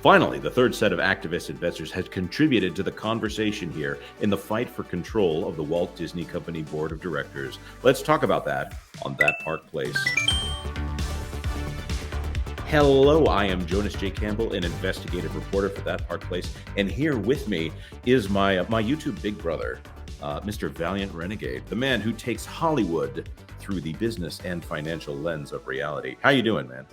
Finally, the third set of activist investors has contributed to the conversation here in the fight for control of the Walt Disney Company Board of Directors. Let's talk about that on That Park Place. Hello, I am Jonas J. Campbell, an investigative reporter for That Park Place, and here with me is my YouTube big brother, Mr. Valiant Renegade, the man who takes Hollywood through the business and financial lens of reality. How you doing, man?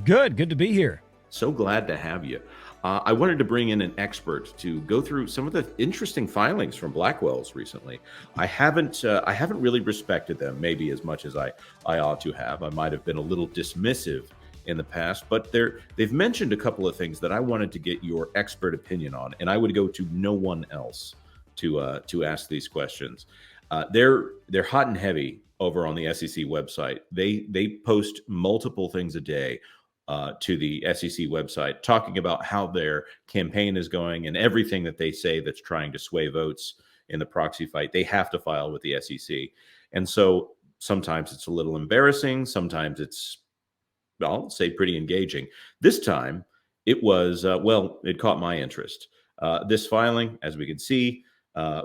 Good to be here. So glad to have you. I wanted to bring in an expert to go through some of the interesting filings from Blackwell's recently. I haven't really respected them maybe as much as I ought to have. I might have been a little dismissive in the past, but they've mentioned a couple of things that I wanted to get your expert opinion on, and I would go to no one else to ask these questions. They're hot and heavy over on the SEC website. They post multiple things a day to the SEC website, talking about how their campaign is going and everything that they say that's trying to sway votes in the proxy fight. They have to file with the SEC. And so sometimes it's a little embarrassing. Sometimes it's, I'll say, pretty engaging. This time it was, it caught my interest. This filing, as we can see,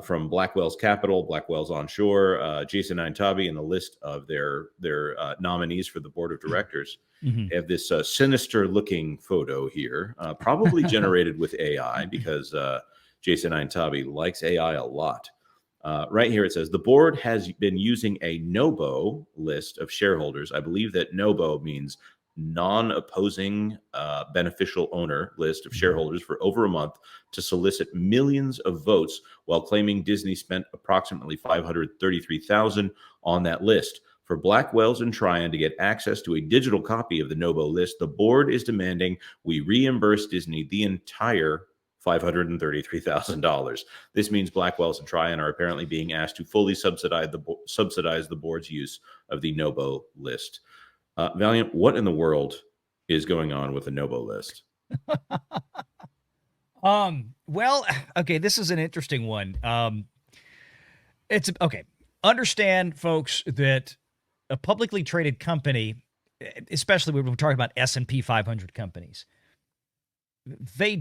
from Blackwell's Capital, Blackwell's Onshore, Jason Tabi, and the list of their nominees for the board of directors. Mm-hmm. Have this sinister-looking photo here, probably generated with AI, because Jason Tabi likes AI a lot. Right here it says, the board has been using a NOBO list of shareholders. I believe that NOBO means non-opposing beneficial owner list of shareholders for over a month to solicit millions of votes, while claiming Disney spent approximately $533,000 on that list. For Blackwell's and Trian to get access to a digital copy of the NOBO list, the board is demanding we reimburse Disney the entire $533,000. This means Blackwell's and Trian are apparently being asked to fully subsidize the board's use of the NOBO list. Valiant, what in the world is going on with the NOBO list? Well, okay, this is an interesting one. It's okay. Understand, folks, that a publicly traded company, especially when we're talking about S&P 500 companies, they're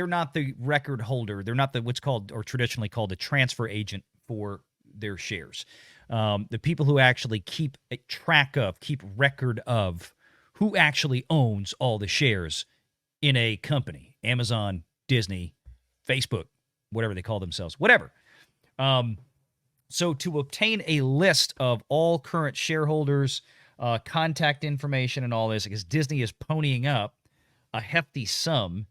not the record holder. They're not what's called, or traditionally called, the transfer agent for their shares. The people who actually keep record of who actually owns all the shares in a company, Amazon, Disney, Facebook, whatever they call themselves, whatever. So to obtain a list of all current shareholders, contact information and all this, because Disney is ponying up a hefty sum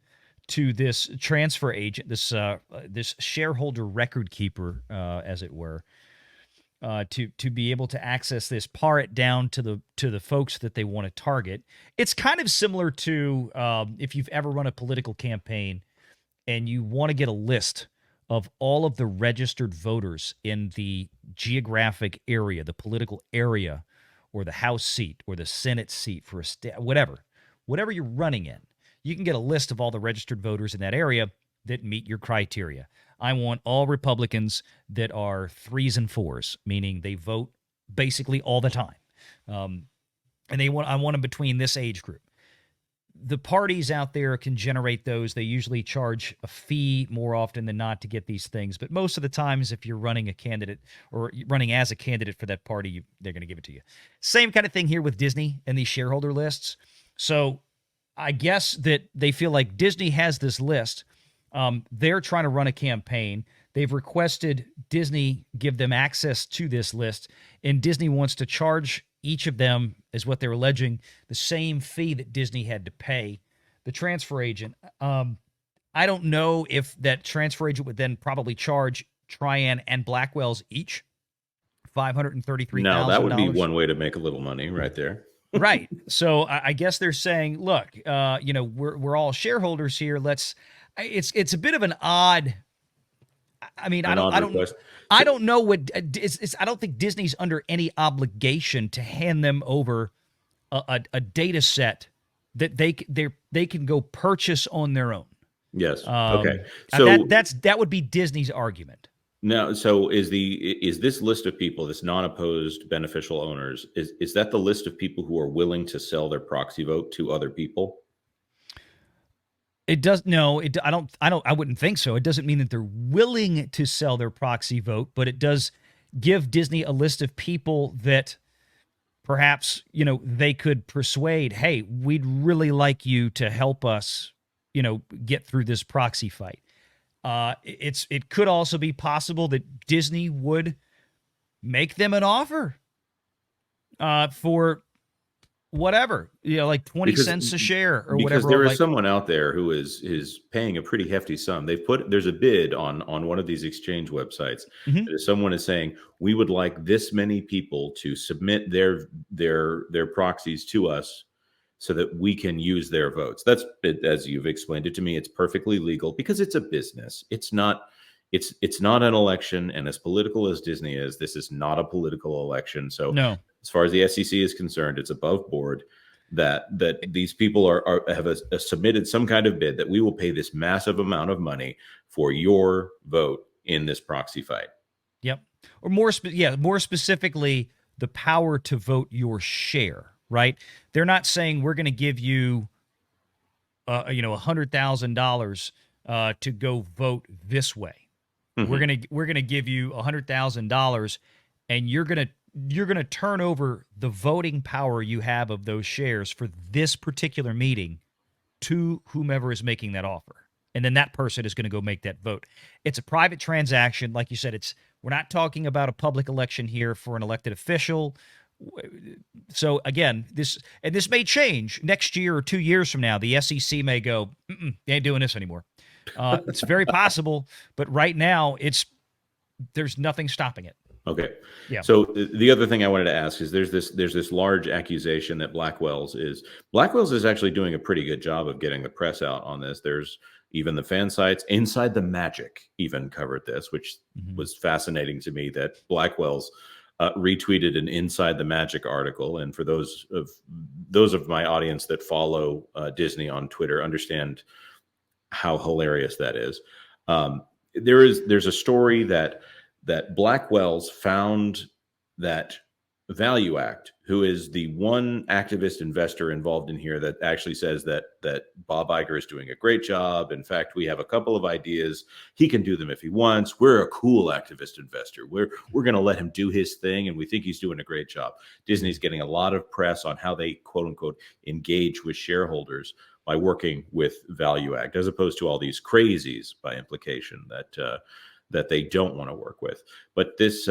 to this transfer agent, this shareholder record keeper, as it were, to be able to access this, par it down to the folks that they want to target. It's kind of similar to if you've ever run a political campaign and you want to get a list of all of the registered voters in the geographic area, the political area, or the House seat, or the Senate seat for a state, whatever you're running in. You can get a list of all the registered voters in that area that meet your criteria. I want all Republicans that are 3s and 4s, meaning they vote basically all the time. And I want them between this age group. The parties out there can generate those. They usually charge a fee more often than not to get these things. But most of the times, if you're running a candidate or running as a candidate for that party, they're going to give it to you. Same kind of thing here with Disney and these shareholder lists. So I guess that they feel like Disney has this list. They're trying to run a campaign. They've requested Disney give them access to this list, and Disney wants to charge each of them, is what they're alleging, the same fee that Disney had to pay the transfer agent. I don't know if that transfer agent would then probably charge Trian and Blackwell's each $533,000. No, that would be one way to make a little money right there. Right. So I guess they're saying, look, we're all shareholders here. It's a bit of an odd. I mean, I don't know what I don't think Disney's under any obligation to hand them over a data set that they can go purchase on their own. Yes. Okay. So that would be Disney's argument. Now, so is this list of people, this non-opposed beneficial owners, is that the list of people who are willing to sell their proxy vote to other people? It does no. I wouldn't think so. It doesn't mean that they're willing to sell their proxy vote, but it does give Disney a list of people that perhaps they could persuade. Hey, we'd really like you to help us, get through this proxy fight. It could also be possible that Disney would make them an offer for whatever, like 20 because cents a share or because whatever. there is Like, someone out there who is paying a pretty hefty sum. There's a bid on one of these exchange websites. mhm. Someone is saying we would like this many people to submit their proxies to us so that we can use their votes. That's, as you've explained it to me, it's perfectly legal because it's a business. It's not an election, and as political as Disney is, this is not a political election. So No. as far as the SEC is concerned, it's above board that these people have submitted some kind of bid that we will pay this massive amount of money for your vote in this proxy fight. Yep. Or more specifically, the power to vote your share, right? They're not saying we're going to give you, $100,000 to go vote this way. Mhm. We're gonna give you $100,000, and you're gonna turn over the voting power you have of those shares for this particular meeting to whomever is making that offer. And then that person is going to go make that vote. It's a private transaction. Like you said, we're not talking about a public election here for an elected official. So again, this may change next year or 2 years from now. The SEC may go, they ain't doing this anymore. It's very possible, but right now there's nothing stopping it. Okay. Yeah. So the other thing I wanted to ask is there's this large accusation that Blackwell's is actually doing a pretty good job of getting the press out on this. There's even the fan sites Inside the Magic even covered this, which was fascinating to me that Blackwell's retweeted an Inside the Magic article. And for those of my audience that follow Disney on Twitter, understand how hilarious that is. There's a story that Blackwell's found that ValueAct, who is the one activist investor involved in here, that actually says that Bob Iger is doing a great job. In fact, we have a couple of ideas. He can do them if he wants. We're a cool activist investor. We're going to let him do his thing, and we think he's doing a great job. Disney's getting a lot of press on how they quote unquote engage with shareholders by working with ValueAct, as opposed to all these crazies by implication that they don't want to work with. But this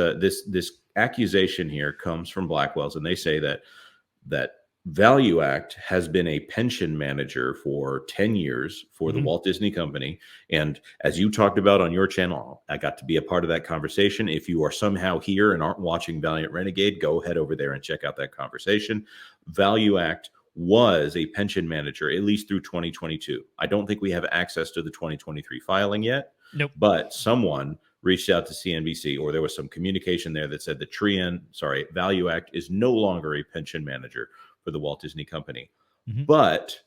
accusation here comes from Blackwell's, and they say that ValueAct has been a pension manager for 10 years for the Walt Disney Company. And as you talked about on your channel, I got to be a part of that conversation. If you are somehow here and aren't watching Valiant Renegade, go head over there and check out that conversation. ValueAct was a pension manager at least through 2022. I don't think we have access to the 2023 filing yet. Nope. But someone reached out to CNBC, or there was some communication there that said ValueAct is no longer a pension manager for the Walt Disney Company. But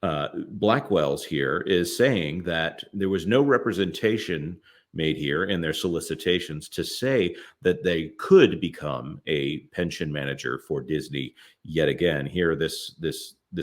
Blackwell's here is saying that there was no representation made here in their solicitations to say that they could become a pension manager for Disney yet again. Here, this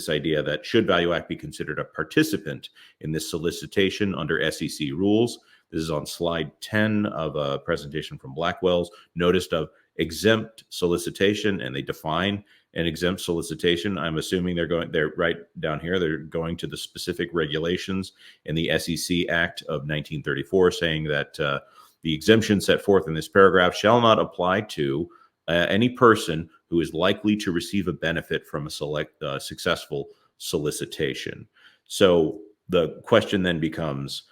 idea that should ValueAct be considered a participant in this solicitation under SEC rules. This is on slide 10 of a presentation from Blackwell's, notice of exempt solicitation, and they define an exempt solicitation. I'm assuming they're right down here. They're going to the specific regulations in the SEC Act of 1934, saying that the exemption set forth in this paragraph shall not apply to any person who is likely to receive a benefit from a successful solicitation. So the question then becomes,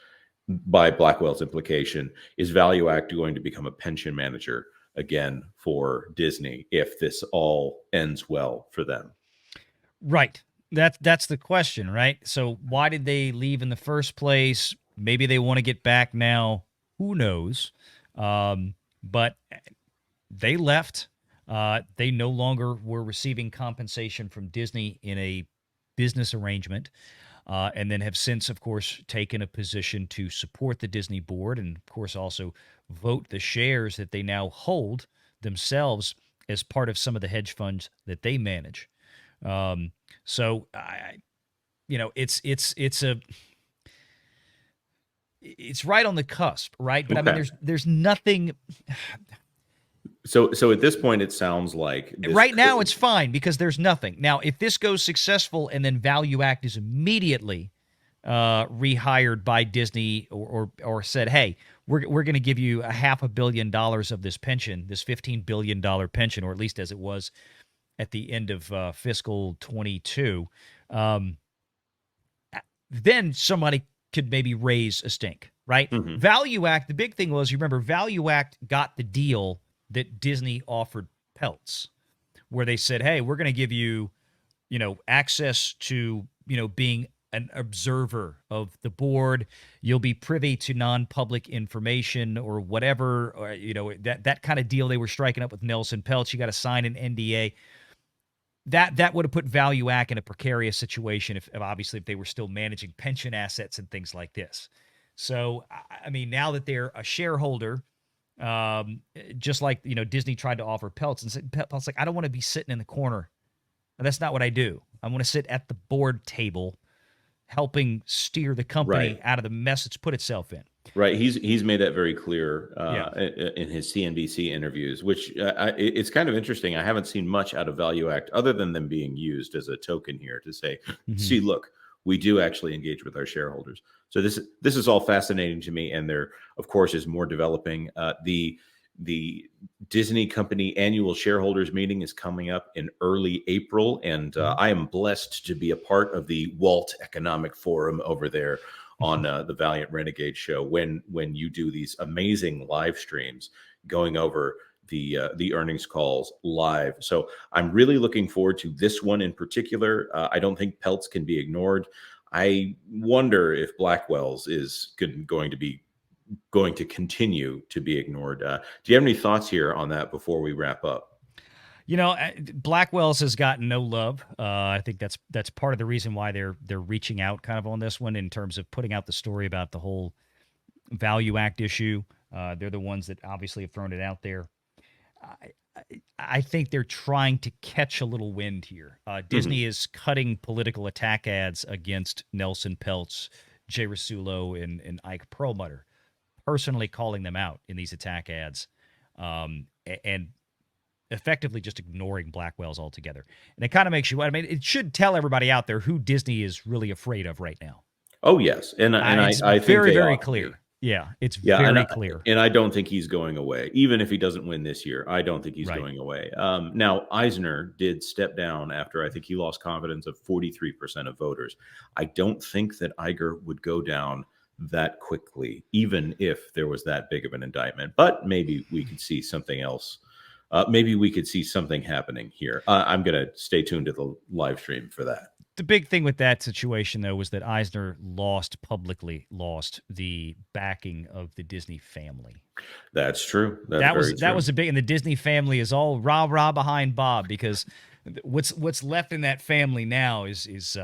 by Blackwell's implication, is ValueAct going to become a pension manager again for Disney if this all ends well for them? Right. That's the question, right? So why did they leave in the first place? Maybe they want to get back now. Who knows? But they left. They no longer were receiving compensation from Disney in a business arrangement, and then have since, of course, taken a position to support the Disney board and, of course, also vote the shares that they now hold themselves as part of some of the hedge funds that they manage. So it's right on the cusp, right? But I mean, Okay. there's nothing So at this point, it sounds like right now. It's fine because there's nothing. Now, if this goes successful and then ValueAct is immediately rehired by Disney or said, hey, we're going to give you $500 million of this pension, this $15 billion pension, or at least as it was at the end of fiscal 22, then somebody could maybe raise a stink, right? Mhm. ValueAct, the big thing was, you remember, ValueAct got the deal that Disney offered Peltz, where they said, hey, we're going to give you, access to, being an observer of the board. You'll be privy to non-public information or whatever, or, that kind of deal they were striking up with Nelson Peltz. You got to sign an NDA. That would have put ValueAct in a precarious situation if obviously if they were still managing pension assets and things like this. So, I mean, now that they're a shareholder, just like, Disney tried to offer Peltz, and said, Peltz like, I don't want to be sitting in the corner. That's not what I do. I want to sit at the board table helping steer the company out of the mess it's put itself in. Right. He's made that very clear in his CNBC interviews, which it's kind of interesting. I haven't seen much out of ValueAct other than them being used as a token here to say, see, look, we do actually engage with our shareholders. So this is all fascinating to me. And there, of course, is more developing. The Disney company annual shareholders meeting is coming up in early April. And I am blessed to be a part of the Walt Economic Forum over there on the Valiant Renegade show when you do these amazing live streams going over the earnings calls live. So I'm really looking forward to this one in particular. I don't think Peltz can be ignored. I wonder if Blackwell's is going to continue to be ignored. Do you have any thoughts here on that before we wrap up? Blackwell's has gotten no love. I think that's part of the reason why they're reaching out kind of on this one in terms of putting out the story about the whole ValueAct issue. They're the ones that obviously have thrown it out there. I think they're trying to catch a little wind here. Disney is cutting political attack ads against Nelson Peltz, Jay Rasulo, and Ike Perlmutter, personally calling them out in these attack ads, and effectively just ignoring Blackwell's altogether. And it kind of makes you, I mean, it should tell everybody out there who Disney is really afraid of right now. Oh, yes. And I think very, very clear. Yeah, it's very clear. And I don't think he's going away. Even if he doesn't win this year, I don't think he's going away. Now, Eisner did step down after I think he lost confidence of 43% of voters. I don't think that Iger would go down that quickly, even if there was that big of an indictment. But maybe we could see something else. Maybe we could see something happening here. I'm going to stay tuned to the live stream for that. The big thing with that situation, though, was that Eisner publicly lost the backing of the Disney family. That's true. That was a big, and the Disney family is all rah behind Bob, because what's left in that family now is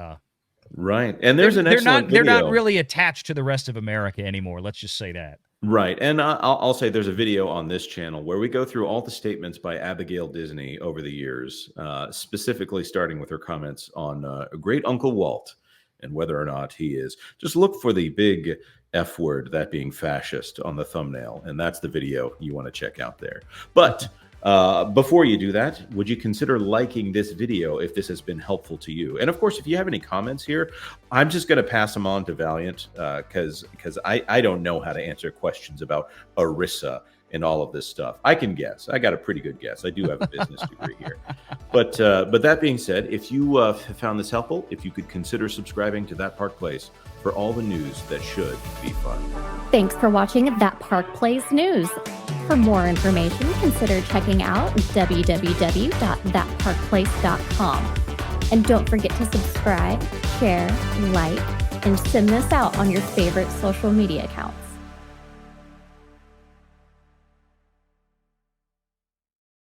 right. And there's an excellent video. They're not really attached to the rest of America anymore. Let's just say that. Right. And I'll say there's a video on this channel where we go through all the statements by Abigail Disney over the years, specifically starting with her comments on Great Uncle Walt and whether or not he is. Just look for the big F word, that being fascist, on the thumbnail. And that's the video you want to check out there. But before you do that, would you consider liking this video if this has been helpful to you? And of course, if you have any comments here, I'm just going to pass them on to Valiant because I don't know how to answer questions about ERISA and all of this stuff. I can guess. I got a pretty good guess. I do have a business degree here. But that being said, if you found this helpful, if you could consider subscribing to That Park Place for all the news that should be fun. Thanks for watching That Park Place News. For more information, consider checking out www.thatparkplace.com. And don't forget to subscribe, share, like, and send this out on your favorite social media accounts.